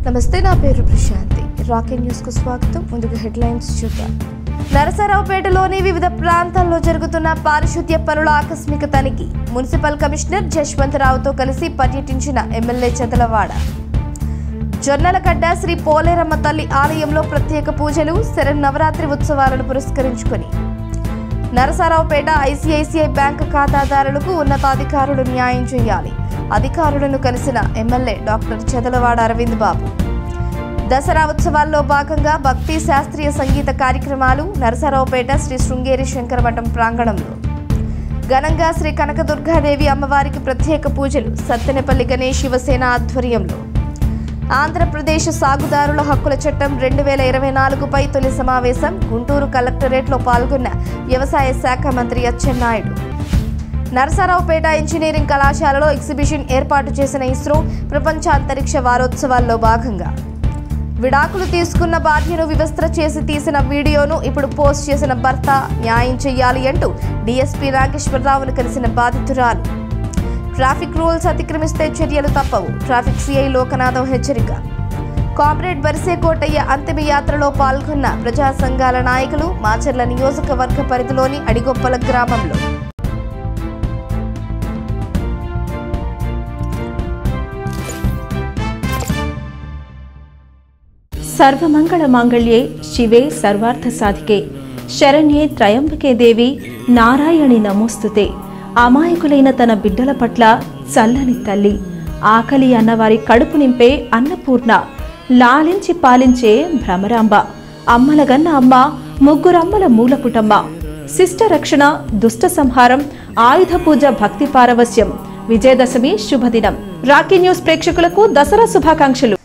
నమస్తే, నా పేరు ప్రశాంతి. రాకెట్ న్యూస్ కు స్వాగతం. ముందుగా హెడ్లైన్స్ చూద్దాం. నరసరావుపేటలోని వివిధ ప్రాంతాల్లో జరుగుతున్న పారిశుద్ధ్య పనుల ఆకస్మిక తనిఖీ. మున్సిపల్ కమిషనర్ జశ్వంతరావుతో కలిసి పర్యటించిన ఎమ్మెల్యే చెదలవాడ. జొన్నలగడ్డ శ్రీ పోలేరమ్మ తల్లి ఆలయంలో ప్రత్యేక పూజలు. శరన్నవరాత్రి ఉత్సవాలను పురస్కరించుకొని నరసరావుపేట ఐసిఐసిఐ బ్యాంకు ఖాతాదారులకు ఉన్నతాధికారులు న్యాయం చేయాలి. అధికారులను కలిసిన ఎమ్మెల్యే డాక్టర్ చెదలవాడ అరవింద్ బాబు. దసరా ఉత్సవాల్లో భాగంగా భక్తి శాస్త్రీయ సంగీత కార్యక్రమాలు. నరసరావుపేట శ్రీ శృంగేరి శంకర మఠం ప్రాంగణంలో ఘనంగా శ్రీ కనకదుర్గాదేవి అమ్మవారికి ప్రత్యేక పూజలు. సత్తెనపల్లి గణేష్ శివసేన ఆధ్వర్యంలో ఆంధ్రప్రదేశ్ సాగుదారుల హక్కుల చట్టం 2024పై తొలి సమావేశం. గుంటూరు కలెక్టరేట్లో పాల్గొన్న వ్యవసాయ శాఖ మంత్రి అచ్చెన్నాయుడు. నరసరావుపేట ఇంజనీరింగ్ కళాశాలలో ఎగ్జిబిషన్ ఏర్పాటు చేసిన ఇస్రో ప్రపంచ అంతరిక్ష వారోత్సవాల్లో భాగంగా విడాకులు తీసుకున్న భార్యను వివస్త్ర చేసి తీసిన వీడియోను ఇప్పుడు పోస్ట్ చేసిన భర్త న్యాయం చేయాలి అంటూ డీఎస్పీ నాగేశ్వరరావును కలిసిన బాధితురాలు. ట్రాఫిక్ రూల్స్ అతిక్రమిస్తే చర్యలు తప్పవు. ట్రాఫిక్ సిఐ లోకనాథం హెచ్చరిక. కామ్రేడ్ వరిసే కోటయ్య అంతిమ యాత్రలో పాల్గొన్న ప్రజా సంఘాల నాయకులు. మాచర్ల నియోజకవర్గ పరిధిలోని అడిగొప్పల గ్రామంలో సర్వమంగళ మాంగళ్యే శివే సర్వార్థ సాధికే శరణ్యే త్రయంబకే దేవి నారాయణి నమోస్తుతే. అమాయకులైన తన బిడ్డల పట్ల చల్లని తల్లి, ఆకలి అన్నవారి కడుపు నింపే అన్నపూర్ణ, లాలించి పాలించే భ్రమరాంబ, అమ్మలగన్న అమ్మ, ముగ్గురమ్మల మూలపుటమ్మ, శిష్ట రక్షణ, దుష్ట సంహారం, ఆయుధ పూజ, భక్తి పారవస్యం. విజయదశమి శుభదినం. రాకీ న్యూస్ ప్రేక్షకులకు దసరా శుభాకాంక్షలు.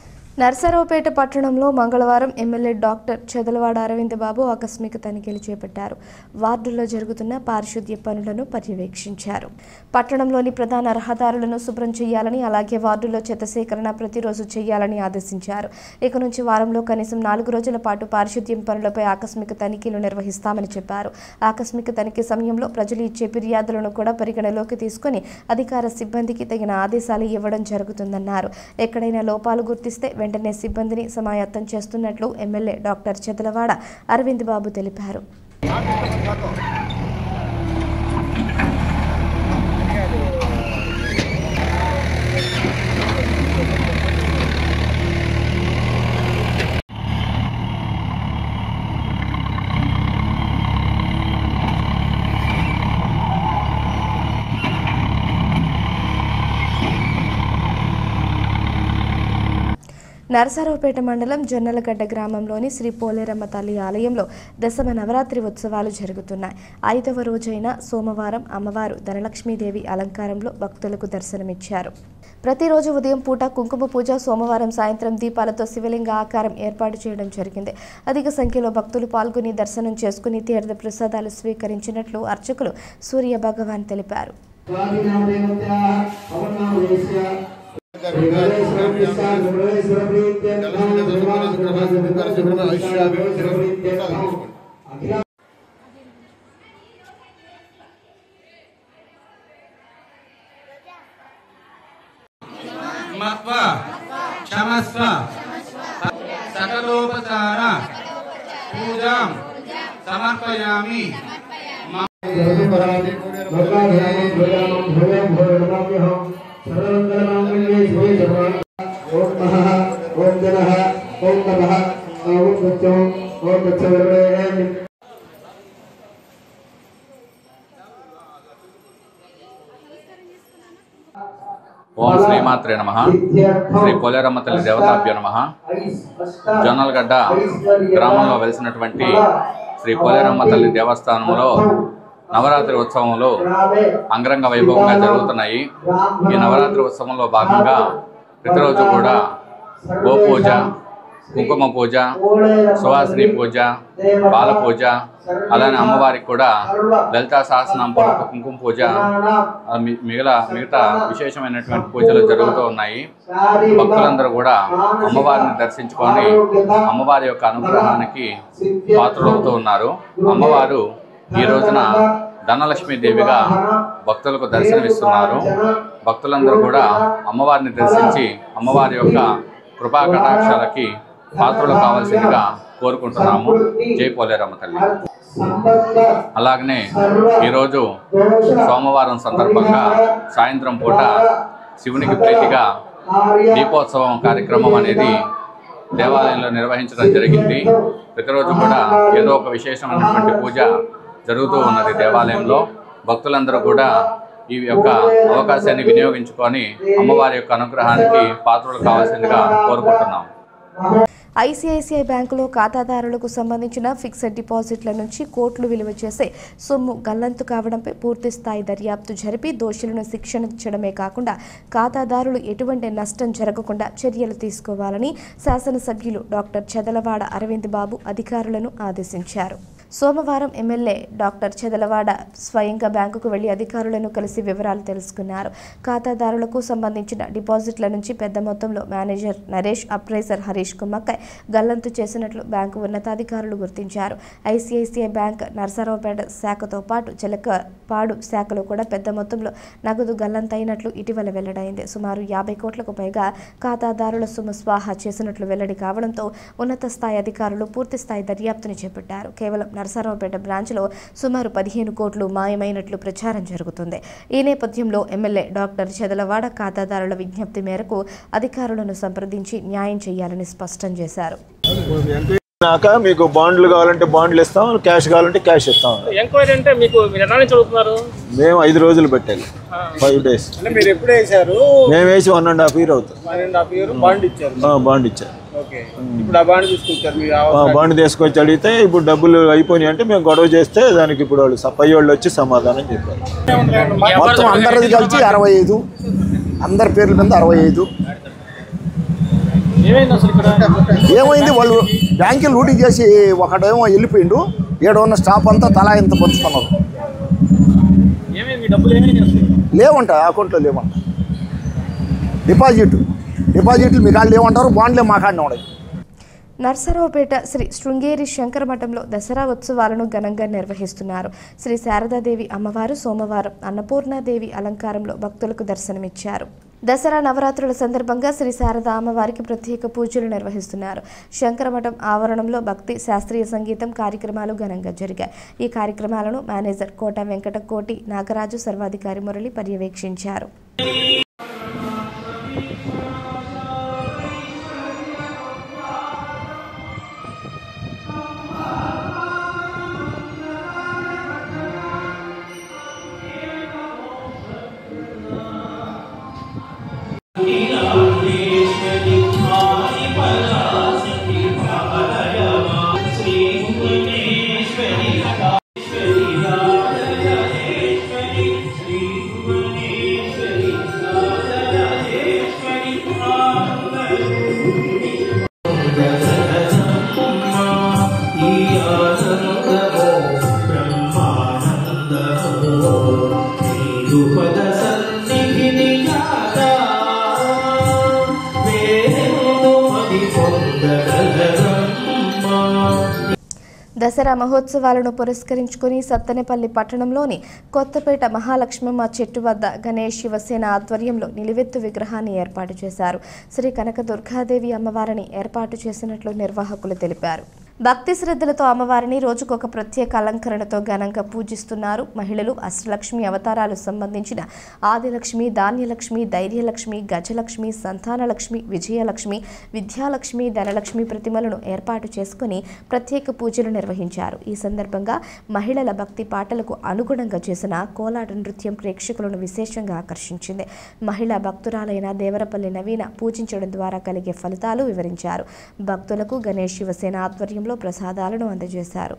నరసరావుపేట పట్టణంలో మంగళవారం ఎమ్మెల్యే డాక్టర్ చెదలవాడ అరవింద్ బాబు ఆకస్మిక తనిఖీలు చేపట్టారు. వార్డుల్లో జరుగుతున్న పారిశుద్ధ్య పనులను పర్యవేక్షించారు. పట్టణంలోని ప్రధాన రహదారులను శుభ్రం చేయాలని, అలాగే వార్డుల్లో చెత్త సేకరణ ప్రతిరోజు చేయాలని ఆదేశించారు. ఇక నుంచి వారంలో కనీసం 4 రోజుల పాటు పారిశుద్ధ్యం పనులపై ఆకస్మిక తనిఖీలు నిర్వహిస్తామని చెప్పారు. ఆకస్మిక తనిఖీ సమయంలో ప్రజలు ఇచ్చే ఫిర్యాదులను కూడా పరిగణలోకి తీసుకుని అధికార సిబ్బందికి తగిన ఆదేశాలు ఇవ్వడం జరుగుతుందన్నారు. ఎక్కడైనా లోపాలు గుర్తిస్తే వెంటనే సిబ్బందిని సమాయత్తం చేస్తున్నట్లు ఎమ్మెల్యే డాక్టర్ చెదలవాడ అరవింద్ బాబు తెలిపారు. నరసరావుపేట మండలం జొన్నలగడ్డ గ్రామంలోని శ్రీ పోలేరమ్మ తల్లి ఆలయంలో దశమ నవరాత్రి ఉత్సవాలు జరుగుతున్నాయి. 5వ రోజైన సోమవారం అమ్మవారు ధనలక్ష్మీదేవి అలంకారంలో భక్తులకు దర్శనమిచ్చారు. ప్రతిరోజు ఉదయం పూట కుంకుమ పూజ, సోమవారం సాయంత్రం దీపాలతో శివలింగ ఆకారం ఏర్పాటు చేయడం జరిగింది. అధిక సంఖ్యలో భక్తులు పాల్గొని దర్శనం చేసుకుని తీర్థ ప్రసాదాలు స్వీకరించినట్లు అర్చకులు సూర్య భగవాన్ తెలిపారు. क्षमस्व सकलोपचार पूजां समर्पयामि. ఓం శ్రీమాత్రే నమః. శ్రీ పోలేరమ్మ తల్లి దేవతాభ్యో నమః. జొన్నలగడ్డ గ్రామంలో వెలిసినటువంటి శ్రీ పోలేరమ్మ తల్లి దేవస్థానంలో నవరాత్రి ఉత్సవంలో అంగరంగ వైభవంగా జరుగుతున్నాయి. ఈ నవరాత్రి ఉత్సవంలో భాగంగా ప్రతిరోజు కూడా గోపూజ, కుంకుమ పూజ, సువాసిని పూజ, బాల పూజ, అలానే అమ్మవారికి కూడా లలితా సహస్రనామ పలుకు కుంకుమ పూజ, మిగతా విశేషమైనటువంటి పూజలు జరుగుతూ ఉన్నాయి. భక్తులందరూ కూడా అమ్మవారిని దర్శించుకొని అమ్మవారి యొక్క అనుగ్రహానికి పాత్రలవుతూ ఉన్నారు. అమ్మవారు ఈ రోజున ధనలక్ష్మీదేవిగా భక్తులకు దర్శనమిస్తున్నారు. భక్తులందరూ కూడా అమ్మవారిని దర్శించి అమ్మవారి యొక్క కృపా కటాక్షాలకి పాత్రలు కావాల్సిందిగా కోరుకుంటున్నాము. జై పోలేరమ్మ తల్లి. అలాగనే ఈరోజు సోమవారం సందర్భంగా సాయంత్రం పూట శివునికి ప్రీతిగా దీపోత్సవం కార్యక్రమం అనేది దేవాలయంలో నిర్వహించడం జరిగింది. ప్రతిరోజు కూడా ఏదో ఒక విశేషమైనటువంటి పూజ జరుగుతూ ఉన్నది దేవాలయంలో. భక్తులందరూ కూడా ఈ యొక్క అవకాశాన్ని వినియోగించుకొని అమ్మవారి యొక్క అనుగ్రహానికి పాత్రలు కావాల్సిందిగా కోరుకుంటున్నాం. ఐసిఐసిఐ బ్యాంకులో ఖాతాదారులకు సంబంధించిన ఫిక్స్డ్ డిపాజిట్ల నుంచి కోట్లు విలువ చేసే సొమ్ము గల్లంతు కావడంపై పూర్తి స్థాయి దర్యాప్తు జరిపి దోషులను శిక్షించడమే కాకుండా ఖాతాదారులు ఎటువంటి నష్టం జరగకుండా చర్యలు తీసుకోవాలని శాసనసభ్యులు డాక్టర్ చెదలవాడ అరవింద్ బాబు అధికారులను ఆదేశించారు. సోమవారం ఎమ్మెల్యే డాక్టర్ చెదలవాడ స్వయంగా బ్యాంకుకు వెళ్లి అధికారులను కలిసి వివరాలు తెలుసుకున్నారు. ఖాతాదారులకు సంబంధించిన డిపాజిట్ల నుంచి పెద్ద మొత్తంలో మేనేజర్ నరేష్, అప్రైజర్ హరీష్ కుమ్మక్కై గల్లంతు చేసినట్లు బ్యాంకు ఉన్నతాధికారులు గుర్తించారు. ఐసిఐసిఐ బ్యాంక్ నరసరావుపేట శాఖతో పాటు చిలకపాడు శాఖలో కూడా పెద్ద మొత్తంలో నగదు గల్లంతైనట్లు ఇటీవల వెల్లడైంది. సుమారు 50 కోట్లకు పైగా ఖాతాదారుల సొమ్ము స్వాహా చేసినట్లు వెల్లడి కావడంతో ఉన్నత స్థాయి అధికారులు పూర్తి స్థాయి దర్యాప్తును చేపట్టారు. కేవలం నరసరావుపేట బ్రాంచ్లో సుమారు 15 కోట్లు మాయమైనట్లు ప్రచారం జరుగుతుంది. ఈ నేపథ్యంలో ఎమ్మెల్యే డాక్టర్ చెదలవాడ ఖాతాదారుల విజ్ఞప్తి మేరకు అధికారులను సంప్రదించి న్యాయం చేయాలని స్పష్టం చేశారు. మీకు బాండ్లు కావాలంటే బాండ్లు ఇస్తాం, క్యాష్ కావాలంటే క్యాష్ ఇస్తాం. ఎంక్వైరీ అంటే మీకు చదువుతున్నారు? మేము 5 రోజులు పెట్టాలి, 5 days. మీరు ఎప్పుడు వేసారు? మేము వేసి 1.5 year అవుతుంది. బాండ్ ఇచ్చారు? బాండ్ ఇచ్చారు. ఇప్పుడు ఆ బాండ్ తీసుకొచ్చారు? బాండ్ తీసుకొచ్చి అడిగితే ఇప్పుడు డబ్బులు అయిపోయినాయి అంటే మేము గొడవ చేస్తే దానికి ఇప్పుడు వాళ్ళు పై వాళ్ళు వచ్చి సమాధానం చెప్పారు. మొత్తం అందరిది కలిసి 65, అందరి పేర్ల మీద 65. ఏమైంది, వాళ్ళు బ్యాంకులు లూటింగ్ చేసి ఒకటేమో వెళ్ళిపోయిండు, ఏడున్న స్టాఫ్ అంతా తలా ఇంత పంచుతున్నారు. లేవంట, అకౌంట్లో లేవంట. డిపాజిట్లు మీ కాళ్ళు ఏమంటారు, బాండ్లే మా కాడనే ఉన్నాయి. నర్సరావుపేట శ్రీ శృంగేరి శంకర మఠంలో దసరా ఉత్సవాలను ఘనంగా నిర్వహిస్తున్నారు. శ్రీ శారదాదేవి అమ్మవారు సోమవారం అన్నపూర్ణాదేవి అలంకారంలో భక్తులకు దర్శనమిచ్చారు. దసరా నవరాత్రుల సందర్భంగా శ్రీ శారదా అమ్మవారికి ప్రత్యేక పూజలు నిర్వహిస్తున్నారు. శంకరమఠం ఆవరణంలో భక్తి, శాస్త్రీయ సంగీతం కార్యక్రమాలు ఘనంగా జరిగాయి. ఈ కార్యక్రమాలను మేనేజర్ కోట వెంకట కోటి నాగరాజు, సర్వాధికారి మురళి పర్యవేక్షించారు. దసరా మహోత్సవాలను పురస్కరించుకుని సత్తెనపల్లి పట్టణంలోని కొత్తపేట మహాలక్ష్మమ్మ చెట్టు వద్ద గణేష్ శివసేన ఆధ్వర్యంలో నిలువెత్తు విగ్రహాన్ని ఏర్పాటు చేశారు. శ్రీ కనకదుర్గాదేవి అమ్మవారిని ఏర్పాటు చేసినట్లు నిర్వాహకులు తెలిపారు. భక్తి శ్రద్ధలతో అమ్మవారిని రోజుకొక ప్రత్యేక అలంకరణతో ఘనంగా పూజిస్తున్నారు. మహిళలు అష్టలక్ష్మి అవతారాలు సంబంధించిన ఆదిలక్ష్మి, ధాన్యలక్ష్మి, ధైర్యలక్ష్మి, గజలక్ష్మి, సంతానలక్ష్మి, విజయలక్ష్మి, విద్యాలక్ష్మి, ధనలక్ష్మి ప్రతిమలను ఏర్పాటు చేసుకుని ప్రత్యేక పూజలు నిర్వహించారు. ఈ సందర్భంగా మహిళల భక్తి పాటలకు అనుగుణంగా చేసిన కోలాట నృత్యం ప్రేక్షకులను విశేషంగా ఆకర్షించింది. మహిళా భక్తురాలైన దేవరపల్లి నవీన పూజించడం ద్వారా కలిగే ఫలితాలు వివరించారు. భక్తులకు గణేష్ శివసేన ఆధ్వర్యం ప్రసాదాలను అందజేశారు.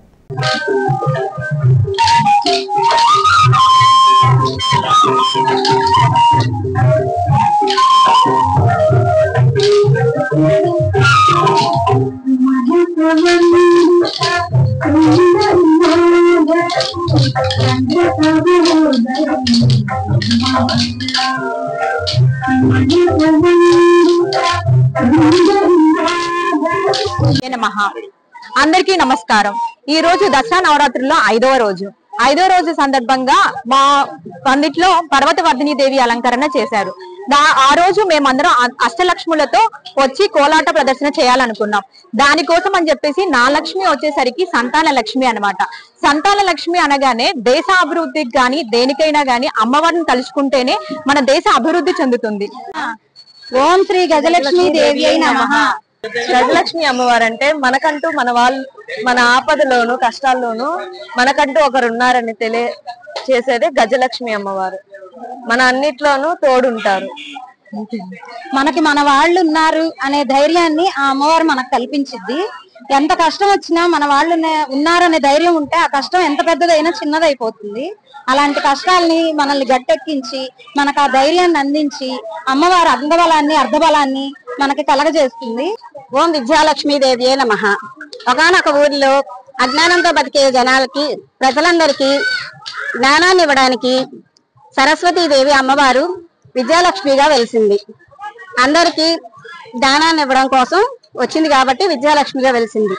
అందరికీ నమస్కారం. ఈ రోజు దసరా నవరాత్రుల్లో 5వ రోజు. 5వ రోజు సందర్భంగా మా పందిట్లో పర్వతవర్ధిని దేవి అలంకరణ చేశారు. ఆ రోజు మేమందరం అష్టలక్ష్ములతో వచ్చి కోలాట ప్రదర్శన చేయాలనుకున్నాం. దానికోసం అని చెప్పేసి నా లక్ష్మి వచ్చేసరికి సంతాన లక్ష్మి అన్నమాట. సంతాన లక్ష్మి అనగానే దేశ అభివృద్ధికి గాని దేనికైనా గాని అమ్మవారిని తలుచుకుంటేనే మన దేశ అభివృద్ధి చెందుతుంది. ఓం శ్రీ గజలక్ష్మీ దేవి అయిన నమః. గజలక్ష్మి అమ్మవారు అంటే మనకంటూ మన ఆపదలోను కష్టాల్లోనూ మనకంటూ ఒకరు ఉన్నారని తెలియచేసేదే గజలక్ష్మి అమ్మవారు. మన అన్నిట్లోనూ తోడుంటారు. మనకి మన వాళ్ళు ఉన్నారు అనే ధైర్యాన్ని ఆ అమ్మవారు మనకు కల్పించింది. ఎంత కష్టం వచ్చినా మన వాళ్ళు ఉన్నారనే ధైర్యం ఉంటే ఆ కష్టం ఎంత పెద్దదైనా చిన్నదైపోతుంది. అలాంటి కష్టాలని మనల్ని గట్టెక్కించి మనకు ఆ ధైర్యాన్ని అందించి అమ్మవారు అందబలాన్ని అర్ధబలాన్ని మనకి కలగజేస్తుంది. ఓం విద్యాలక్ష్మీదేవి నమః. ఒకనొక ఊరిలో అజ్ఞానంతో బతికే జనాలకి ప్రజలందరికీ జ్ఞానాన్ని ఇవ్వడానికి సరస్వతీదేవి అమ్మవారు విద్యాలక్ష్మిగా వెలిసింది. అందరికీ జ్ఞానాన్ని ఇవ్వడం కోసం వచ్చింది కాబట్టి విద్యాలక్ష్మిగా వెలిసింది.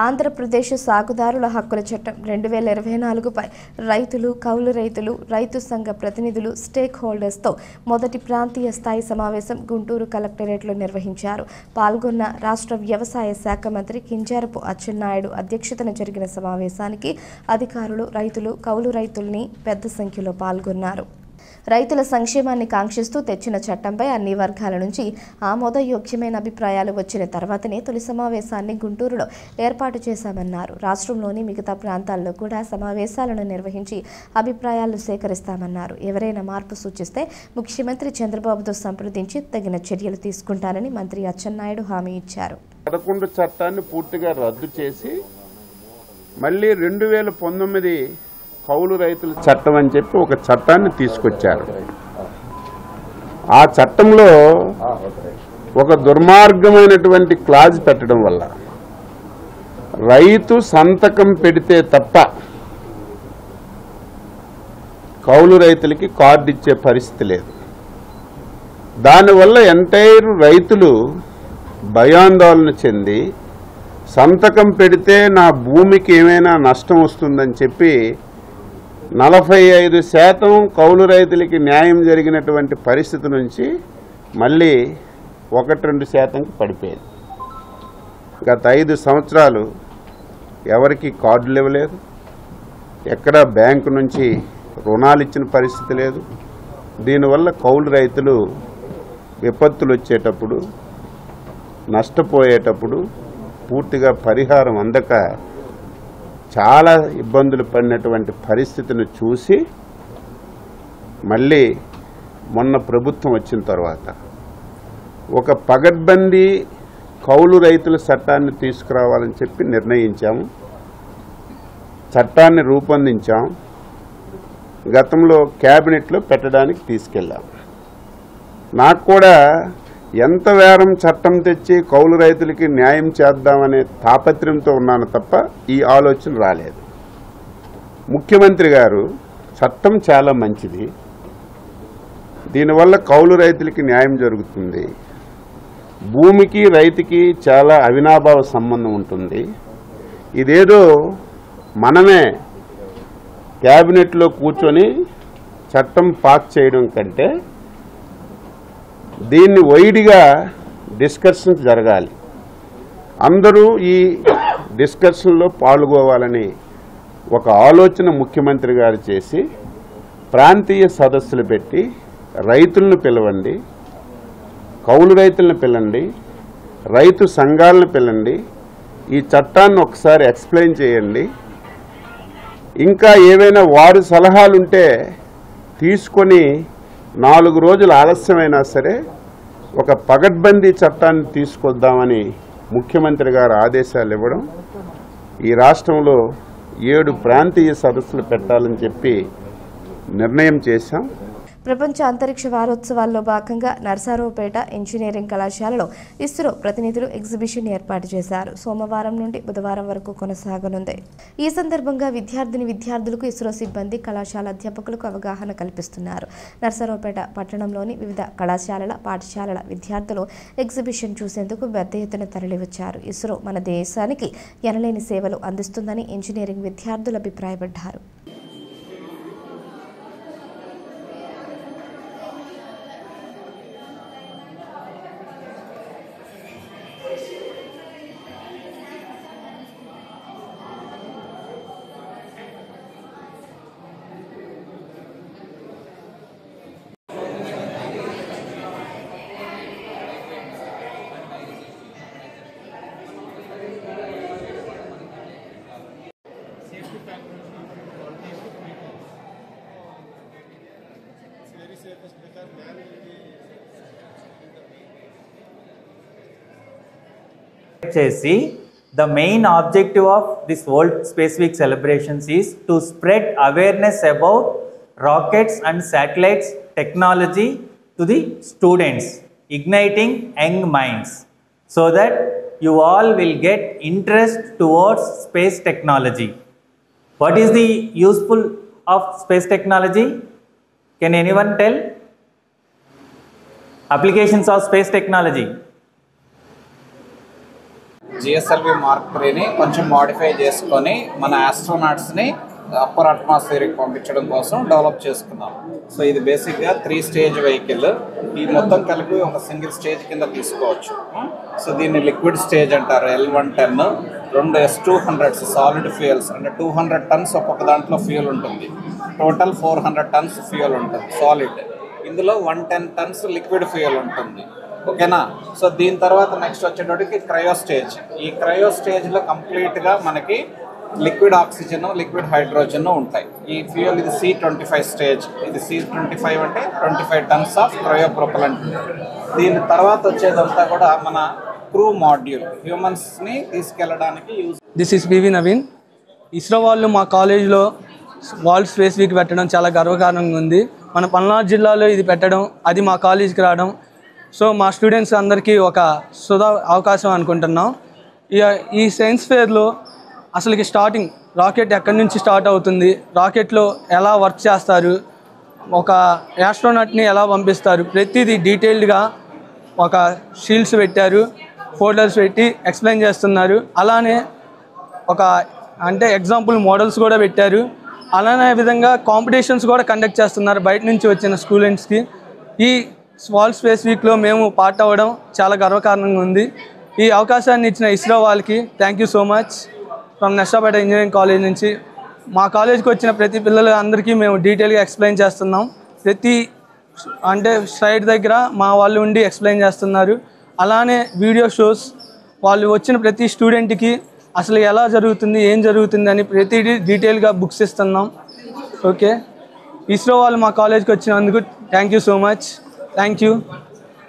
ఆంధ్రప్రదేశ్ సాగుదారుల హక్కుల చట్టం 2024పై రైతులు, కౌలు రైతులు, రైతు సంఘ ప్రతినిధులు, స్టేక్ హోల్డర్స్తో మొదటి ప్రాంతీయ స్థాయి సమావేశం గుంటూరు కలెక్టరేట్లో నిర్వహించారు. పాల్గొన్న రాష్ట్ర వ్యవసాయ శాఖ మంత్రి కింజారపు అచ్చెన్నాయుడు అధ్యక్షతన జరిగిన సమావేశానికి అధికారులు, రైతులు, కౌలు రైతుల్ని పెద్ద సంఖ్యలో పాల్గొన్నారు. రైతుల సంక్షేమాన్ని కాంక్షిస్తూ తెచ్చిన చట్టంపై అన్ని వర్గాల నుంచి ఆమోదయోగ్యమైన అభిప్రాయాలు వచ్చిన తర్వాతనే తొలి సమావేశాన్ని గుంటూరులో ఏర్పాటు చేశామన్నారు. రాష్ట్రంలోని మిగతా ప్రాంతాల్లో కూడా సమావేశాలను నిర్వహించి అభిప్రాయాలు సేకరిస్తామన్నారు. ఎవరైనా మార్పు సూచిస్తే ముఖ్యమంత్రి చంద్రబాబుతో సంప్రదించి తగిన చర్యలు తీసుకుంటానని మంత్రి అచ్చెన్నాయుడు హామీ ఇచ్చారు. 11 చట్టాన్ని పూర్తిగా రద్దు చేసి మళ్ళీ 2019 కౌలు రైతుల చట్టం అని చెప్పి ఒక చట్టాన్ని తీసుకొచ్చారు. ఆ చట్టంలో ఒక దుర్మార్గమైనటువంటి క్లాజ్ పెట్టడం వల్ల రైతు సంతకం పెడితే తప్ప కౌలు రైతులకి కార్డు ఇచ్చే పరిస్థితి లేదు. దానివల్ల ఎంటైర్ రైతులు భయాందోళన చెంది సంతకం పెడితే నా భూమికి ఏమైనా నష్టం వస్తుందని చెప్పి 45% కౌలు రైతులకి న్యాయం జరిగినటువంటి పరిస్థితి నుంచి మళ్ళీ 1-2% పడిపోయింది. గత 5 సంవత్సరాలు ఎవరికి కార్డులు ఇవ్వలేదు, ఎక్కడ బ్యాంకు నుంచి రుణాలు ఇచ్చిన పరిస్థితి లేదు. దీనివల్ల కౌలు రైతులు విపత్తులు వచ్చేటప్పుడు, నష్టపోయేటప్పుడు పూర్తిగా పరిహారం అందక చాలా ఇబ్బందులు పడినటువంటి పరిస్థితిని చూసి మళ్ళీ మొన్న ప్రభుత్వం వచ్చిన తర్వాత ఒక పగడ్బందీ కౌలు రైతుల చట్టాన్ని తీసుకురావాలని చెప్పి నిర్ణయించాము. చట్టాన్ని రూపొందించాం. గతంలో క్యాబినెట్లో పెట్టడానికి తీసుకెళ్ళాం. నాకు కూడా ఎంత వేరం చట్టం తెచ్చి కౌలు రైతులకి న్యాయం చేద్దామనే తాపత్రయంతో ఉన్నాను తప్ప ఈ ఆలోచన రాలేదు. ముఖ్యమంత్రి గారు చట్టం చాలా మంచిది, దీనివల్ల కౌలు రైతులకి న్యాయం జరుగుతుంది, భూమికి రైతుకి చాలా అవినాభావ సంబంధం ఉంటుంది, ఇదేదో మనమే క్యాబినెట్లో కూర్చొని చట్టం పాస్ చేయడం కంటే దీన్ని వైడ్గా డిస్కషన్ జరగాలి, అందరూ ఈ డిస్కషన్లో పాల్గొవాలని ఒక ఆలోచన ముఖ్యమంత్రి గారు చేసి ప్రాంతీయ సదస్సులు పెట్టి రైతులను పిలవండి, కౌలు రైతులను పిలండి, రైతు సంఘాలను పిలండి, ఈ చట్టాన్ని ఒకసారి ఎక్స్ప్లెయిన్ చేయండి, ఇంకా ఏవైనా వారి సలహాలుంటే తీసుకొని 4 రోజులు ఆలస్యమైనా సరే ఒక పగడ్బందీ చట్టాన్ని తీసుకొద్దామని ముఖ్యమంత్రి గారు ఆదేశాలు ఇవ్వడం, ఈ రాష్ట్రంలో 7 ప్రాంతీయ సదస్సులు పెట్టాలని చెప్పి నిర్ణయం చేశాం. ప్రపంచ అంతరిక్ష వారోత్సవాల్లో భాగంగా నరసరావుపేట ఇంజనీరింగ్ కళాశాలలో ఇస్రో ప్రతినిధులు ఎగ్జిబిషన్ ఏర్పాటు చేశారు. సోమవారం నుండి బుధవారం వరకు కొనసాగనుంది. ఈ సందర్భంగా విద్యార్థులకు ఇస్రో సిబ్బంది, కళాశాల అధ్యాపకులకు అవగాహన కల్పిస్తున్నారు. నరసరావుపేట పట్టణంలోని వివిధ కళాశాలల, పాఠశాలల విద్యార్థులు ఎగ్జిబిషన్ చూసేందుకు పెద్ద ఎత్తున తరలివచ్చారు. ఇస్రో మన దేశానికి ఎనలేని సేవలు అందిస్తుందని ఇంజనీరింగ్ విద్యార్థులు అభిప్రాయపడ్డారు. The main objective of this World Space Week celebrations is to spread awareness about rockets and satellites technology to the students, igniting young minds, so that you all will get interest towards space technology. What is the useful of space technology? Can anyone tell? Applications of space technology. GSLV Mark 3ని కొంచెం modify చేసుకొని మన ఆస్ట్రోనాట్స్ని upper అట్మాస్ఫియర్కి పంపించడం కోసం develop చేసుకున్నాం. So ఇది బేసిక్గా 3 stage vehicle. ఈ మొత్తం కలిపి ఒక సింగిల్ స్టేజ్ కింద తీసుకోవచ్చు. సో దీన్ని లిక్విడ్ స్టేజ్ అంటారు. L110, 2 S200 సాలిడ్ ఫ్యూయల్స్, అంటే 200 టన్స్ ఒక్కొక్క దాంట్లో ఫ్యూయల్ ఉంటుంది. టోటల్ 400 టన్స్ ఫ్యూయల్ ఉంటుంది సాలిడ్. ఇందులో 110 టన్స్ లిక్విడ్ ఫ్యూయల్ ఉంటుంది. ఓకేనా. సో దీని తర్వాత నెక్స్ట్ వచ్చేటప్పటికి క్రయో స్టేజ్. ఈ క్రయో స్టేజ్లో కంప్లీట్గా మనకి లిక్విడ్ ఆక్సిజన్, లిక్విడ్ హైడ్రోజన్ ఉంటాయి. ఈ ఫ్యూయల్ ఇది C25 స్టేజ్. ఇది C25 అంటే 25 టన్స్ ఆఫ్ క్రయో ప్రొపలెంట్. దీని తర్వాత వచ్చేదంతా కూడా మన క్రూ మాడ్యూల్, హ్యూమన్స్ని తీసుకెళ్ళడానికి use. This is PV Naveen. ISRO వాళ్ళు మా కాలేజీలో వరల్డ్ స్పేస్ వీక్ పెట్టడం చాలా గర్వకారణంగా ఉంది. మన పల్నాడు జిల్లాలో ఇది పెట్టడం, అది మా కాలేజీకి రావడం, సో మా స్టూడెంట్స్ అందరికీ ఒక అవకాశం అనుకుంటున్నాం. ఈ సైన్స్ ఫేర్లో అసలుకి స్టార్టింగ్ రాకెట్ ఎక్కడి నుంచి స్టార్ట్ అవుతుంది, రాకెట్లో ఎలా వర్క్ చేస్తారు, ఒక యాస్ట్రోనాట్ని ఎలా పంపిస్తారు, ప్రతిదీ డీటెయిల్డ్గా ఒక షీల్డ్స్ పెట్టారు, ఫోల్డర్స్ పెట్టి ఎక్స్ప్లెయిన్ చేస్తున్నారు. అలానే ఒక అంటే ఎగ్జాంపుల్ మోడల్స్ కూడా పెట్టారు. అలానే విధంగా కాంపిటీషన్స్ కూడా కండక్ట్ చేస్తున్నారు బయట నుంచి వచ్చిన స్టూడెంట్స్కి. ఈ వరల్డ్ స్పేస్ వీక్లో మేము పార్ట్ అవ్వడం చాలా గర్వకారణంగా ఉంది. ఈ అవకాశాన్ని ఇచ్చిన ఇస్రో వాళ్ళకి thank you so much. From Narsapeta engineering college నుంచి మా కాలేజ్కి వచ్చిన ప్రతి పిల్లలు అందరికీ మేము డీటెయిల్గా ఎక్స్ప్లెయిన్ చేస్తున్నాం. ప్రతి అంటే సైడ్ దగ్గర మా వాళ్ళు ఉండి ఎక్స్ప్లెయిన్ చేస్తున్నారు. అలానే వీడియో షోస్, వాళ్ళు వచ్చిన ప్రతి స్టూడెంట్కి అసలు ఎలా జరుగుతుంది, ఏం జరుగుతుంది అని ప్రతిదీ డీటెయిల్గా బుక్స్ ఇస్తున్నాం. ఓకే, ఇస్రో వాళ్ళు మా కాలేజ్కి వచ్చినందుకు thank you so much. Thank you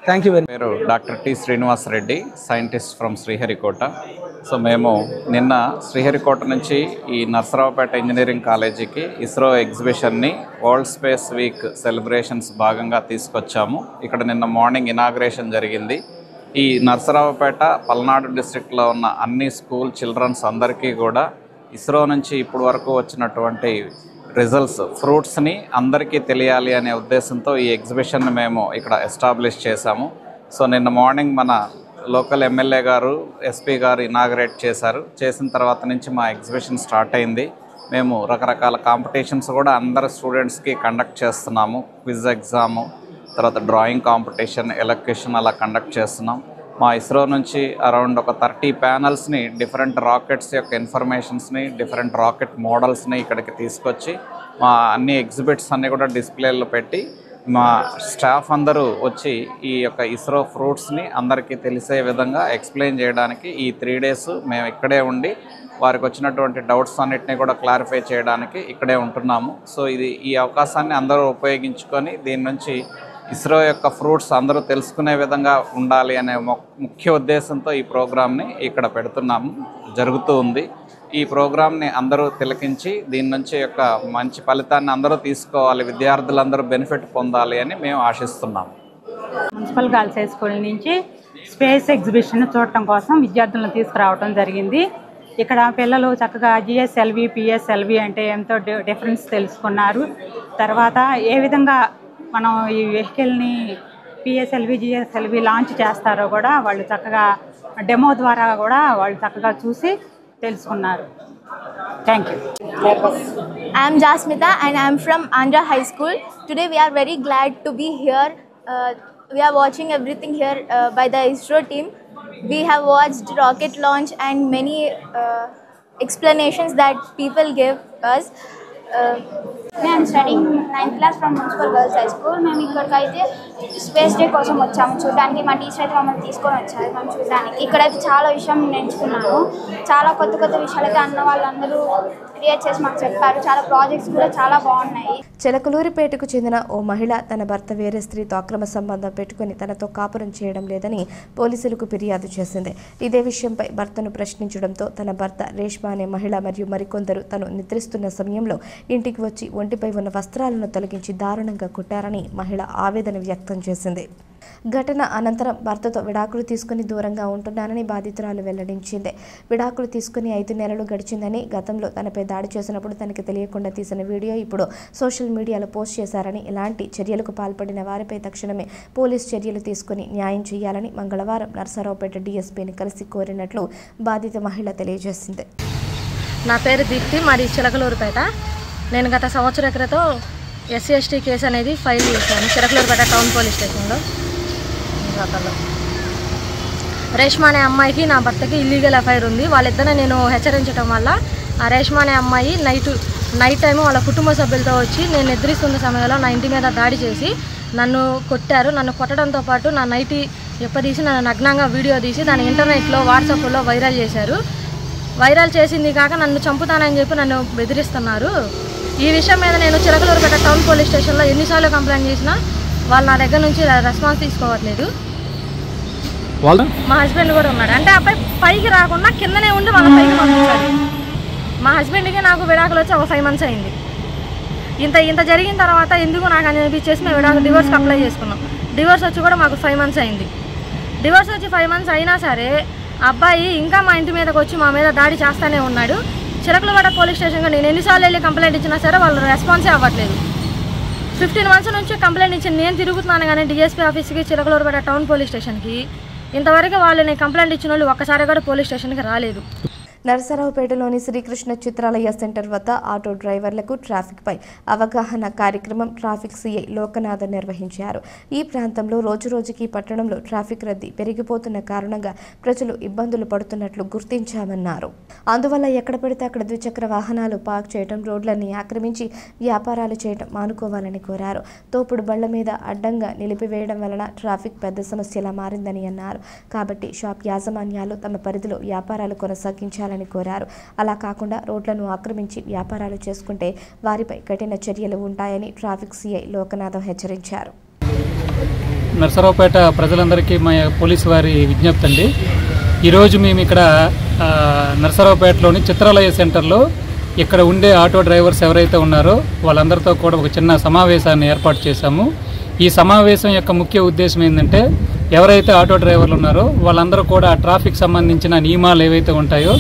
very much. పేరు doctor T Srinivas Reddy, scientist from Sriharikota. So మేము నిన్న శ్రీహరికోట నుంచి ఈ నర్సరావుపేట ఇంజనీరింగ్ కాలేజీకి ఇస్రో ఎగ్జిబిషన్ని వరల్డ్ స్పేస్ వీక్ సెలబ్రేషన్స్ భాగంగా తీసుకొచ్చాము. ఇక్కడ నిన్న మార్నింగ్ ఇనాగ్రేషన్ జరిగింది. ఈ నర్సరావుపేట పల్నాడు డిస్ట్రిక్ట్లో ఉన్న అన్ని స్కూల్ చిల్డ్రన్స్ అందరికీ కూడా ఇస్రో నుంచి ఇప్పటి వరకు వచ్చినటువంటి రిజల్ట్స్, ఫ్రూట్స్ని అందరికీ తెలియాలి అనే ఉద్దేశంతో ఈ ఎగ్జిబిషన్ని మేము ఇక్కడ ఎస్టాబ్లిష్ చేశాము. సో నిన్న మార్నింగ్ మన లోకల్ ఎమ్మెల్యే గారు, ఎస్పీ గారు ఇనాగ్రేట్ చేశారు. చేసిన తర్వాత నుంచి మా ఎగ్జిబిషన్ స్టార్ట్ అయింది. మేము రకరకాల కాంపిటీషన్స్ కూడా అందరు స్టూడెంట్స్కి కండక్ట్ చేస్తున్నాము. క్విజ్ ఎగ్జాము, తర్వాత డ్రాయింగ్ కాంపిటీషన్, ఎలక్యూషన్ అలా కండక్ట్ చేస్తున్నాం. మా ఇస్రో నుంచి అరౌండ్ ఒక 30 ప్యానల్స్ని, డిఫరెంట్ రాకెట్స్ యొక్క ఇన్ఫర్మేషన్స్ని, డిఫరెంట్ రాకెట్ మోడల్స్ని ఇక్కడికి తీసుకొచ్చి మా అన్ని ఎగ్జిబిట్స్ అన్నీ కూడా డిస్ప్లేలో పెట్టి మా స్టాఫ్ అందరూ వచ్చి ఈ యొక్క ఇస్రో ఫ్రూట్స్ని అందరికీ తెలిసే విధంగా ఎక్స్ప్లెయిన్ చేయడానికి ఈ 3 days మేము ఇక్కడే ఉండి వారికి వచ్చినటువంటి డౌట్స్ అన్నిటినీ కూడా క్లారిఫై చేయడానికి ఇక్కడే ఉంటున్నాము. సో ఈ అవకాశాన్ని అందరూ ఉపయోగించుకొని దీని నుంచి ఇస్రో యొక్క ఫ్రూట్స్ అందరూ తెలుసుకునే విధంగా ఉండాలి అనే ముఖ్య ఉద్దేశంతో ఈ ప్రోగ్రామ్ని ఇక్కడ పెడుతున్నాము, జరుగుతూ ఉంది. ఈ ప్రోగ్రామ్ని అందరూ తిలకించి దీని నుంచి యొక్క మంచి ఫలితాన్ని అందరూ తీసుకోవాలి, విద్యార్థులందరూ బెనిఫిట్ పొందాలి అని మేము ఆశిస్తున్నాము. మున్సిపల్ గర్ల్స్ హై స్కూల్ నుంచి స్పేస్ ఎగ్జిబిషన్ చూడటం కోసం విద్యార్థులను తీసుకురావడం జరిగింది. ఇక్కడ పిల్లలు చక్కగా జిఎస్ఎల్వి, పిఎస్ఎల్వి అంటే ఎంతో డిఫరెన్స్ తెలుసుకున్నారు. తర్వాత ఏ విధంగా మనం ఈ వెహికల్ని పిఎస్ఎల్వి, జిఎస్ఎల్వి లాంచ్ చేస్తారో కూడా వాళ్ళు చక్కగా డెమో ద్వారా కూడా వాళ్ళు చక్కగా చూసి తెలుసుకున్నారు. Thank you. I am Jasmita and I am from Andhra High School. Today we are very glad to be here. We are watching everything here by the ISRO team. We have watched rocket launch and many explanations that people give us. I am studying 9th class from Municipal Girls High School. మేము ఇక్కడికైతే space day కోసం వచ్చాము చూడడానికి. మా teacher అయితే మమ్మల్ని తీసుకొని వచ్చారు మేము చూడడానికి. ఇక్కడైతే చాలా విషయం నేర్చుకున్నాను. చాలా కొత్త కొత్త విషయాలు అయితే అన్న వాళ్ళందరూ క్రియేట్ చేసి మాకు చెప్పారు. చాలా ప్రాజెక్ట్స్ కూడా చాలా బాగున్నాయి. చిలకలూరిపేటకు చెందిన ఓ మహిళ తన భర్త వేరే స్త్రీతో అక్రమ సంబంధం పెట్టుకుని తనతో కాపురం చేయడం లేదని పోలీసులకు ఫిర్యాదు చేసింది. ఇదే విషయంపై భర్తను ప్రశ్నించడంతో తన భర్త రేష్మా అనే మహిళ మరియు మరికొందరు తను నిద్రిస్తున్న సమయంలో ఇంటికి వచ్చి ఒంటిపై ఉన్న వస్త్రాలను తొలగించి దారుణంగా కుట్టారని మహిళ ఆవేదన వ్యక్తం చేసింది. ఘటన అనంతరం భర్తతో విడాకులు తీసుకుని దూరంగా ఉంటున్నానని బాధితురాలు వెల్లడించింది. విడాకులు తీసుకుని 5 నెలలు గడిచిందని, గతంలో తనపై దాడి చేసినప్పుడు తనకి తెలియకుండా తీసిన వీడియో ఇప్పుడు సోషల్ మీడియాలో పోస్ట్ చేశారని, ఇలాంటి చర్యలకు పాల్పడిన వారిపై తక్షణమే పోలీస్ చర్యలు తీసుకుని న్యాయం చేయాలని మంగళవారం నర్సరావుపేట డీఎస్పీని కలిసి కోరినట్లు బాధిత మహిళ తెలియజేసింది. నా పేరు దీప్తి, మాది చిలకలూరుపేట. నేను గత సంవత్సరం క్రితం SC/ST కేసు అనేది ఫైల్ చేశాను చిలకలూరుపేట టౌన్ పోలీస్ స్టేషన్లో. రేష్మా అనే అమ్మాయికి నా భర్తకి ఇల్లీగల్ అఫైర్ ఉంది. వాళ్ళిద్దరిని నేను హెచ్చరించడం వల్ల ఆ రేష్మా అనే అమ్మాయి నైట్ టైం వాళ్ళ కుటుంబ సభ్యులతో వచ్చి నేను నిద్రిస్తున్న సమయంలో నా ఇంటి మీద దాడి చేసి నన్ను కొట్టారు. నన్ను కొట్టడంతో పాటు నా నైటీ ఎప్పదీసి నన్ను నగ్నంగా వీడియో తీసి దాన్ని ఇంటర్నెట్లో వాట్సాప్లో వైరల్ చేశారు. వైరల్ చేసింది కాక నన్ను చంపుతానని చెప్పి నన్ను బెదిరిస్తున్నారు. ఈ విషయం మీద నేను చిలకలూరుపేట టౌన్ పోలీస్ స్టేషన్లో ఎన్నిసార్లు కంప్లైంట్ చేసినా వాళ్ళు నా దగ్గర నుంచి రెస్పాన్స్ తీసుకోవట్లేదు. మా హస్బెండ్ కూడా ఉన్నాడు. అంటే అబ్బాయి పైకి రాకుండా కిందనే ఉండి వాళ్ళ పైకి పంపించాలి. మా హస్బెండ్కి నాకు విడాకులు వచ్చి ఒక 5 months అయింది. ఇంత జరిగిన తర్వాత ఎందుకు నాకు అని అనిపించేసి మేము డివోర్స్కి అప్లై చేసుకున్నాం. డివోర్స్ వచ్చి కూడా మాకు 5 months అయింది. డివోర్స్ వచ్చి 5 months అయినా సరే అబ్బాయి ఇంకా మా ఇంటి మీదకి వచ్చి మా మీద దాడి చేస్తూనే ఉన్నాడు. చిలకలూరుపేట పోలీస్ స్టేషన్గా నేను ఎన్నిసార్లు వెళ్ళి కంప్లైంట్ ఇచ్చినా సరే వాళ్ళు రెస్పాన్సే అవ్వట్లేదు. 15 months నుంచి కంప్లైంట్ ఇచ్చి నేను తిరుగుతున్నాను కానీ డిఎస్పీ ఆఫీస్కి చిలకలూరుపేట టౌన్ పోలీస్ స్టేషన్కి ఇంతవరకు వాళ్ళు నేను కంప్లైంట్ ఇచ్చిన వాళ్ళు ఒక్కసారి కూడా పోలీస్ స్టేషన్కి రాలేదు. నరసరావుపేటలోని శ్రీకృష్ణ చిత్రాలయ సెంటర్ వద్ద ఆటో డ్రైవర్లకు ట్రాఫిక్పై అవగాహన కార్యక్రమం ట్రాఫిక్ సిఐ లోకనాథన్ నిర్వహించారు. ఈ ప్రాంతంలో రోజురోజుకి పట్టణంలో ట్రాఫిక్ రద్దీ పెరిగిపోతున్న కారణంగా ప్రజలు ఇబ్బందులు పడుతున్నట్లు గుర్తించామన్నారు. అందువల్ల ఎక్కడ పడితే అక్కడ ద్విచక్ర వాహనాలు పార్క్ చేయడం, రోడ్లన్నీ ఆక్రమించి వ్యాపారాలు చేయడం మానుకోవాలని కోరారు. తోపుడు బళ్ల మీద అడ్డంగా నిలిపివేయడం వలన ట్రాఫిక్ పెద్ద సమస్యలా మారిందని అన్నారు. కాబట్టి షాప్ యాజమాన్యాలు తమ పరిధిలో వ్యాపారాలు కొనసాగించాలని కోరారు. అలా కాకుండా రోడ్లను ఆక్రమించి వ్యాపారాలు చేసుకుంటే వారిపై కఠిన చర్యలు ఉంటాయని ట్రాఫిక్ సిఐ లోకనాథం హెచ్చరించారు. నరసరావుపేట ప్రజలందరికీ మా పోలీసు వారి విజ్ఞప్తి అండి. ఈరోజు మేము ఇక్కడ నరసరావుపేటలోని చిత్రాలయ సెంటర్లో ఇక్కడ ఉండే ఆటో డ్రైవర్స్ ఎవరైతే ఉన్నారో వాళ్ళందరితో కూడా ఒక చిన్న సమావేశాన్ని ఏర్పాటు చేశాము. ఈ సమావేశం యొక్క ముఖ్య ఉద్దేశం ఏంటంటే ఎవరైతే ఆటో డ్రైవర్లు ఉన్నారో వాళ్ళందరూ కూడా ట్రాఫిక్ సంబంధించిన నియమాలు ఏవైతే ఉంటాయో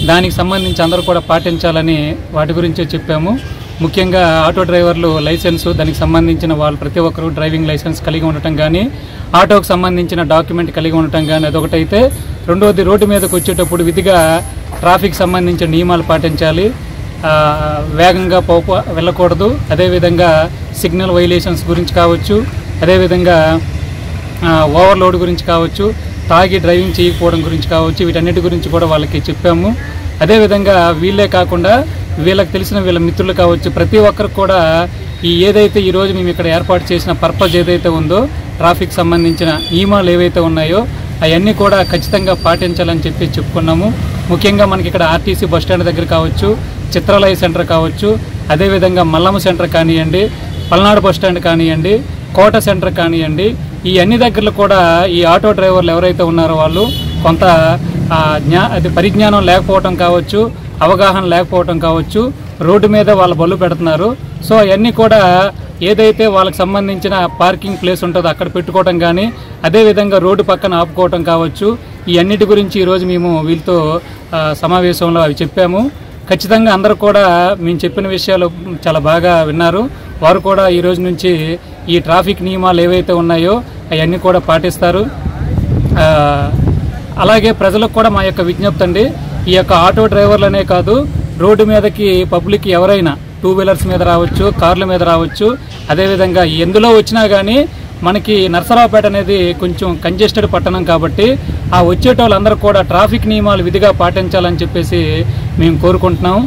దానికి సంబంధించి అందరూ కూడా పాటించాలని వాటి గురించే చెప్పాము. ముఖ్యంగా ఆటో డ్రైవర్లు లైసెన్సు, దానికి సంబంధించిన వాళ్ళు ప్రతి ఒక్కరూ డ్రైవింగ్ లైసెన్స్ కలిగి ఉండటం కానీ, ఆటోకు సంబంధించిన డాక్యుమెంట్ కలిగి ఉండటం కానీ అదొకటైతే, రెండవది రోడ్డు మీదకి వచ్చేటప్పుడు విధిగా ట్రాఫిక్ సంబంధించిన నియమాలు పాటించాలి. వేగంగా వెళ్ళకూడదు. అదేవిధంగా సిగ్నల్ వైలేషన్స్ గురించి కావచ్చు, అదేవిధంగా ఓవర్లోడ్ గురించి కావచ్చు, తాగి డ్రైవింగ్ చేయకపోవడం గురించి కావచ్చు, వీటన్నిటి గురించి కూడా వాళ్ళకి చెప్పాము. అదేవిధంగా వీళ్ళే కాకుండా వీళ్ళకి తెలిసిన వీళ్ళ మిత్రులు కావచ్చు, ప్రతి ఒక్కరికి కూడా ఏదైతే ఈరోజు మేము ఇక్కడ ఏర్పాటు చేసిన పర్పస్ ఏదైతే ఉందో ట్రాఫిక్ సంబంధించిన నియమాలు ఏవైతే ఉన్నాయో అవన్నీ కూడా ఖచ్చితంగా పాటించాలని చెప్పుకున్నాము. ముఖ్యంగా మనకి ఇక్కడ ఆర్టీసీ బస్టాండ్ దగ్గర కావచ్చు, చిత్రాలయ సెంటర్ కావచ్చు, అదేవిధంగా మల్లమ్మ సెంటర్ కానివ్వండి, పల్నాడు బస్టాండ్ కానివ్వండి, కోట సెంటర్ కానివ్వండి, ఈ అన్ని దగ్గరలో కూడా ఈ ఆటో డ్రైవర్లు ఎవరైతే ఉన్నారో వాళ్ళు కొంత పరిజ్ఞానం లేకపోవటం కావచ్చు, అవగాహన లేకపోవటం కావచ్చు, రోడ్డు మీద వాళ్ళ బళ్ళు పెడుతున్నారు. సో అవన్నీ కూడా ఏదైతే వాళ్ళకి సంబంధించిన పార్కింగ్ ప్లేస్ ఉంటుందో అక్కడ పెట్టుకోవటం కానీ, అదేవిధంగా రోడ్డు పక్కన ఆపుకోవటం కావచ్చు, ఈ అన్నిటి గురించి ఈరోజు మేము వీళ్ళతో సమావేశంలో అవి చెప్పాము. ఖచ్చితంగా అందరూ కూడా మేము చెప్పిన విషయాలు చాలా బాగా విన్నారు. వారు కూడా ఈ రోజు నుంచి ఈ ట్రాఫిక్ నియమాలు ఏవైతే ఉన్నాయో అవన్నీ కూడా పాటిస్తారు. అలాగే ప్రజలకు కూడా మా యొక్క విజ్ఞప్తి అండి, ఈ యొక్క ఆటో డ్రైవర్లనే కాదు, రోడ్డు మీదకి పబ్లిక్ ఎవరైనా 2 వీలర్స్ మీద రావచ్చు, కార్ల మీద రావచ్చు, అదేవిధంగా ఎందులో వచ్చినా కానీ మనకి నరసరావుపేట అనేది కొంచెం కంజెస్టెడ్ పట్టణం కాబట్టి ఆ వచ్చేటోళ్ళందరూ కూడా ట్రాఫిక్ నియమాలు విధిగా పాటించాలని చెప్పేసి మేము కోరుకుంటున్నాం.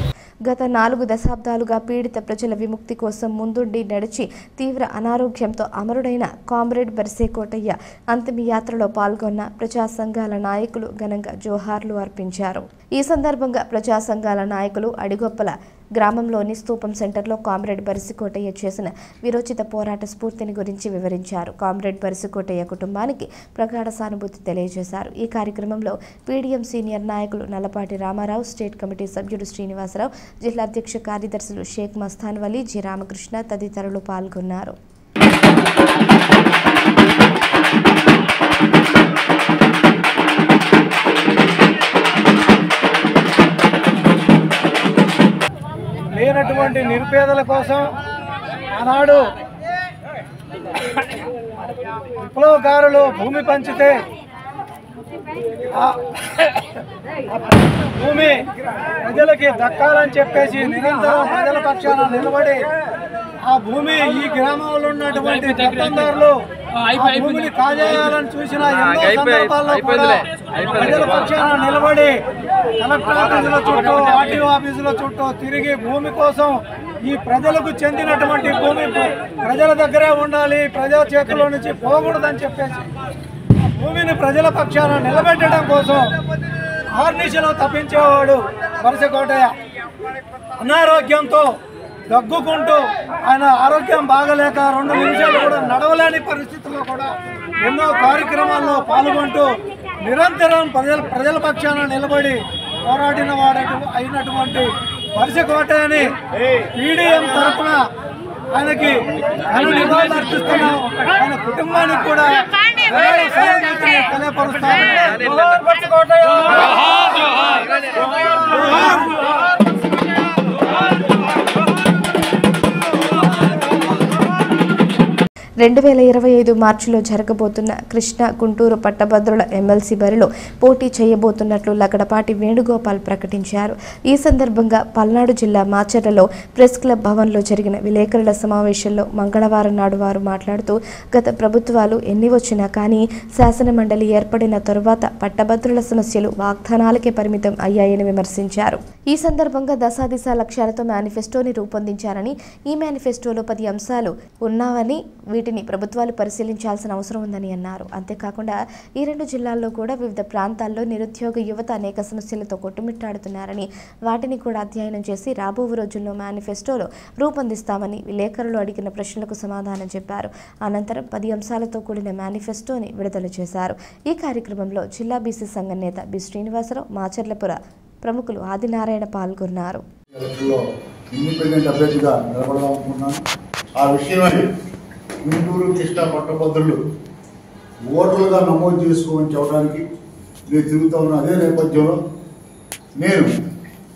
గత 4 దశాబ్దాలుగా పీడిత ప్రజల విముక్తి కోసం ముందుండి నడిచి తీవ్ర అనారోగ్యంతో అమరుడైన కామ్రేడ్ బర్సే కోటయ్య అంతిమ యాత్రలో పాల్గొన్న ప్రజా సంఘాల నాయకులు ఘనంగా జోహార్లు అర్పించారు. ఈ సందర్భంగా ప్రజా సంఘాల నాయకులు అడిగొప్పల గ్రామంలోని స్తూపం సెంటర్లో కామ్రేడ్ బర్సే కోటయ్య చేసిన విరోచిత పోరాట స్ఫూర్తిని గురించి వివరించారు. కామ్రేడ్ బర్సే కోటయ్య కుటుంబానికి ప్రగాఢ సానుభూతి తెలియజేశారు. ఈ కార్యక్రమంలో పీడీఎం సీనియర్ నాయకులు నల్లపాటి రామారావు, స్టేట్ కమిటీ సభ్యుడు శ్రీనివాసరావు, జిల్లా అధ్యక్ష కార్యదర్శులు షేక్ మస్తాన్ వలీ, జి రామకృష్ణ తదితరులు పాల్గొన్నారు. లేనటువంటి నిరుపేదల కోసం ఆనాడు విప్లవకారులు భూమి పంచితే భూమి ప్రజలకి దక్కాలని చెప్పేసి నిరంతరం ప్రజల పక్షాన నిలబడి ఆ భూమి ఈ గ్రామంలో ఉన్నటువంటి పెత్తందారులు ఆ భూమిని కాజేయాలని చూసిన ఎన్నో సందర్భాల్లో కూడా ప్రజల పక్షాన నిలబడి కలెక్టర్ ఆఫీసుల చుట్టూ, ఆర్టీఓ ఆఫీసుల చుట్టూ తిరిగి భూమి కోసం ఈ ప్రజలకు చెందినటువంటి భూమి ప్రజల దగ్గరే ఉండాలి, ప్రజల చేతుల్లో నుంచి పోకూడదని చెప్పేసి భూమిని ప్రజల పక్షాన నిలబెట్టడం కోసం ఆర్నిశలో తప్పించేవాడు బర్సే కోటయ్య. అనారోగ్యంతో దగ్గుకుంటూ ఆయన ఆరోగ్యం బాగలేక 2 నిమిషాలు కూడా నడవలేని పరిస్థితుల్లో కూడా ఎన్నో కార్యక్రమాల్లో పాల్గొంటూ నిరంతరం ప్రజల పక్షాన నిలబడి పోరాడిన అయినటువంటి బర్సే కోటయ్యని పీడీఎం తరఫున ఆయనకి నివాళులు అర్పిస్తున్నాం. ఆయన కుటుంబానికి కూడా తెలియపరుస్తాను. 2025 మార్చిలో జరగబోతున్న కృష్ణా గుంటూరు పట్టభద్రుల ఎమ్మెల్సీ బరిలో పోటీ చేయబోతున్నట్లు లగడపాటి వేణుగోపాల్ ప్రకటించారు. ఈ సందర్భంగా పల్నాడు జిల్లా మాచర్లలో ప్రెస్ క్లబ్ భవన్లో జరిగిన విలేకరుల సమావేశంలో మంగళవారం నాడు వారు మాట్లాడుతూ గత ప్రభుత్వాలు ఎన్ని వచ్చినా కానీ శాసనమండలి ఏర్పడిన తరువాత పట్టభద్రుల సమస్యలు వాగ్దానాలకే పరిమితం అయ్యాయని విమర్శించారు. ఈ సందర్భంగా దశాదిశ లక్ష్యాలతో మేనిఫెస్టోని రూపొందించారని, ఈ మేనిఫెస్టోలో 10 అంశాలు ఉన్నావని వీటిని ప్రభుత్వాలు పరిశీలించాల్సిన అవసరం ఉందని అన్నారు. అంతేకాకుండా ఈ 2 జిల్లాల్లో కూడా వివిధ ప్రాంతాల్లో నిరుద్యోగ యువత అనేక సమస్యలతో కొట్టుమిట్టాడుతున్నారని, వాటిని కూడా అధ్యయనం చేసి రాబో రోజుల్లో మేనిఫెస్టోలో రూపొందిస్తామని విలేకరులు అడిగిన ప్రశ్నలకు సమాధానం చెప్పారు. అనంతరం 10 అంశాలతో కూడిన మేనిఫెస్టోని విడుదల చేశారు. ఈ కార్యక్రమంలో జిల్లా బీసీ సంఘం నేత బి శ్రీనివాసరావు, మాచర్లపుర ప్రముఖులు ఆదినారాయణ పాల్గొన్నారు. ఇండిపెండెంట్ అభ్యర్థిగా నిలబడాలనుకున్నాను. ఆ విషయమై గుంటూరు కృష్ణా పట్టభద్రులు ఓటర్లుగా నమోదు చేసుకోమని చెప్పడానికి నేను తిరుగుతూ ఉన్న అదే నేపథ్యంలో నేను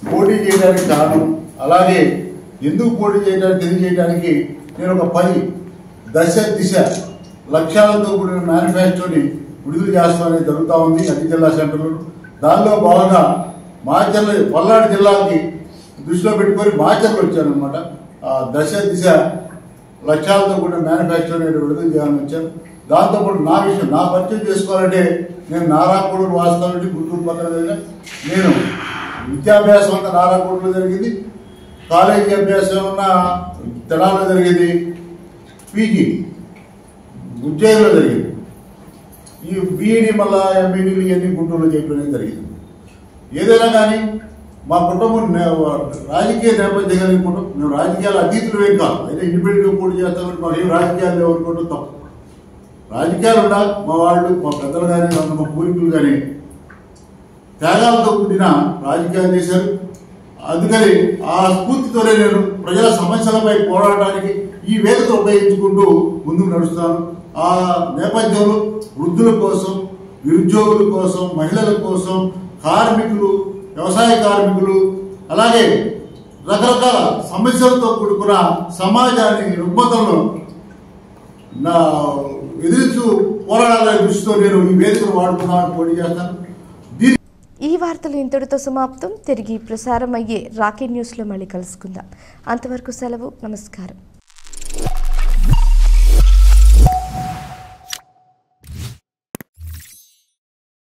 పోటీ చేయడానికి కారణం, అలాగే ఎందుకు పోటీ చేయడానికి తెలియజేయడానికి నేను ఒక 10 దిశ లక్ష్యాలతో కూడిన మేనిఫెస్టోని విడుదల చేస్తామని జరుగుతూ ఉంది అన్ని జిల్లా సెంటర్లు. దానిలో భాగంగా పల్నాడు జిల్లాకి దృష్టిలో పెట్టుకొని మాచర్లు వచ్చానమాట. ఆ దిశ లక్ష్యాలతో కూడిన మేనిఫెస్టో నేను విడుదల చేయాలని వచ్చాను. దాంతోపాటు నా విషయం నా పరిచయం చేసుకోవాలంటే నేను నారాయణగూడూరు వాస్తవానికి గుంటూరు పక్కన జరిగిన నేను విద్యాభ్యాసం అంతా నారాయణగూడలో జరిగింది, కాలేజీ అభ్యాసం అన్న తెనాలో జరిగింది, పీజీ ఉజ్జయిన్లో జరిగింది, ఈ బీఈడి మళ్ళా ఎంఈడీలు ఇవన్నీ గుంటూరులో చేయడం జరిగింది. ఏదైనా కానీ మా కుటుంబం రాజకీయ నేపథ్యం కలిగిన కుటుంబం, మేము రాజకీయాలు అతీతులు ఏం కాదు, అయితే ఇండిపెండెంట్గా పోటీ చేస్తామని మాకు ఏం రాజకీయాలు లేవనుకోవడం తప్పు. రాజకీయాలు ఉండాలి. మా వాళ్ళు, మా పెద్దలు కానీ, మా పూర్వీకులు కానీ త్యాగాలతో కూడిన రాజకీయాలు చేశారు. అందుకని ఆ స్ఫూర్తితోనే నేను ప్రజల సమస్యలపై పోరాడటానికి ఈ వేదిక ఉపయోగించుకుంటూ ముందుకు నడుస్తాను. ఆ నేపథ్యంలో వృద్ధుల కోసం, నిరుద్యోగుల కోసం, మహిళల కోసం, కార్మికులు, వ్యవసాయ కార్మికులు, అలాగే రకరకాల సమస్యలతో కూడుకున్న సమాజాన్ని రుగ్మతలను ఎదుర్చు పోరాడాలనే దృష్టితో నేను ఈ వేదికను వాడుకున్నాను, పోటీ చేస్తాను. ఈ వార్తలు ఇంతటితో సమాప్తం. తిరిగి ప్రసారం అయ్యే రాకెట్ న్యూస్లో మళ్ళీ కలుసుకుందాం. అంతవరకు సెలవు. నమస్కారం.